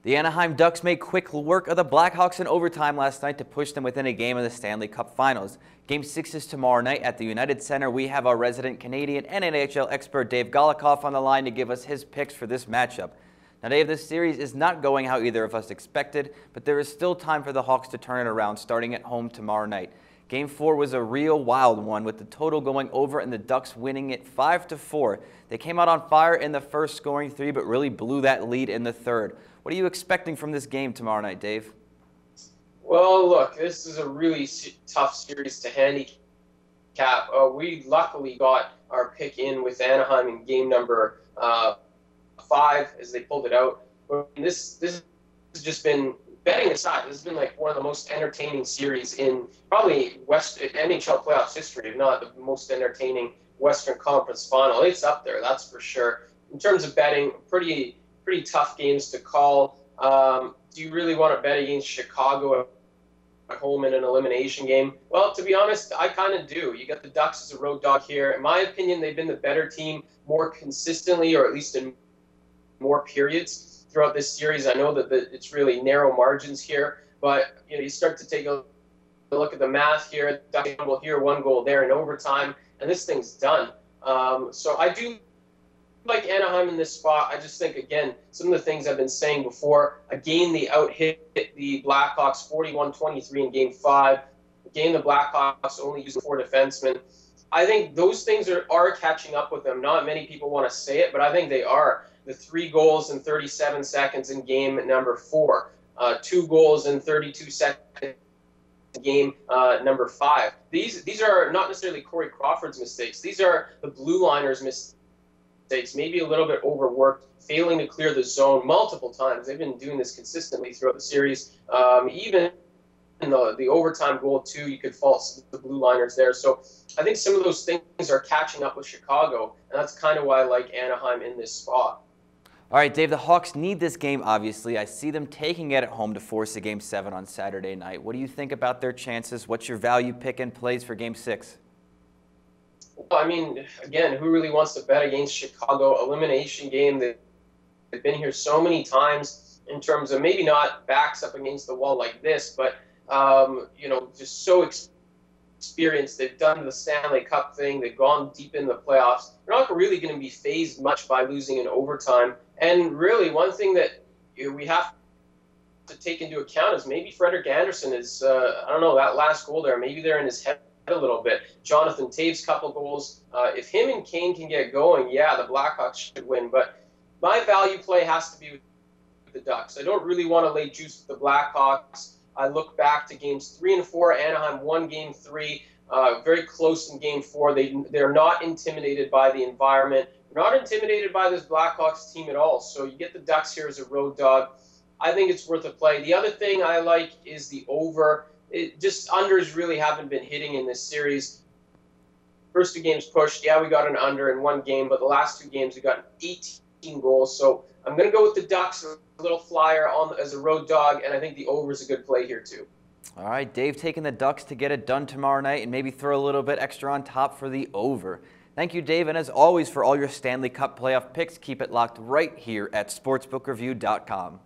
The Anaheim Ducks made quick work of the Blackhawks in overtime last night to push them within a game of the Stanley Cup Finals. Game 6 is tomorrow night at the United Center. We have our resident Canadian and NHL expert Dave Golikoff on the line to give us his picks for this matchup. Now, Dave, this series is not going how either of us expected, but there is still time for the Hawks to turn it around starting at home tomorrow night. Game 4 was a real wild one, with the total going over and the Ducks winning it 5-4. They came out on fire in the first, scoring 3, but really blew that lead in the third. What are you expecting from this game tomorrow night, Dave? Well, look, this is a really tough series to handicap. We luckily got our pick in with Anaheim in game number 5 as they pulled it out. This has just been, betting aside, this has been like one of the most entertaining series in probably NHL playoffs history, if not the most entertaining Western Conference final. It's up there, that's for sure. In terms of betting, pretty tough games to call. Do you really want to bet against Chicago at home in an elimination game? Well, to be honest, I kind of do. You got the Ducks as a road dog here. In my opinion, they've been the better team more consistently, or at least in more periods throughout this series. I know that it's really narrow margins here, but you start to take a look at the math here. Ducks will here, 1 goal there in overtime, and this thing's done. So I do like Anaheim in this spot. I just think, again, some of the things I've been saying before. Again, they out-hit the Blackhawks 41-23 in Game 5. Again, the Blackhawks only used 4 defensemen. I think those things are catching up with them. Not many people want to say it, but I think they are. The 3 goals in 37 seconds in game number 4. 2 goals in 32 seconds in game number 5. These are not necessarily Corey Crawford's mistakes. These are the blue liners' mistakes. Maybe a little bit overworked, failing to clear the zone multiple times. They've been doing this consistently throughout the series. Even in the overtime goal, too, you could fault the blue liners there. So I think some of those things are catching up with Chicago, and that's kind of why I like Anaheim in this spot. All right, Dave, the Hawks need this game, obviously. I see them taking it at home to force a Game 7 on Saturday night. What do you think about their chances? What's your value pick and plays for Game 6? Well, I mean, again, who really wants to bet against Chicago? Elimination game. They've been here so many times in terms of maybe not backs up against the wall like this, but, just so experienced. They've done the Stanley Cup thing. They've gone deep in the playoffs. They're not really going to be fazed much by losing in overtime. And really, one thing that we have to take into account is maybe Frederik Andersen is, I don't know, that last goal there, maybe they're in his head a little bit. Jonathan Toews' couple goals. If him and Kane can get going, yeah, the Blackhawks should win. But my value play has to be with the Ducks. I don't really want to lay juice with the Blackhawks. I look back to games 3 and 4. Anaheim won game 3, very close in game 4. They're not intimidated by the environment. They're not intimidated by this Blackhawks team at all. So you get the Ducks here as a road dog. I think it's worth a play. The other thing I like is the over. Unders really haven't been hitting in this series. First 2 games pushed, yeah, we got an under in 1 game, but the last 2 games we got 18 goals. So I'm going to go with the Ducks, a little flyer as a road dog, and I think the over is a good play here too. All right, Dave taking the Ducks to get it done tomorrow night and maybe throw a little bit extra on top for the over. Thank you, Dave, and as always, for all your Stanley Cup playoff picks, keep it locked right here at sportsbookreview.com.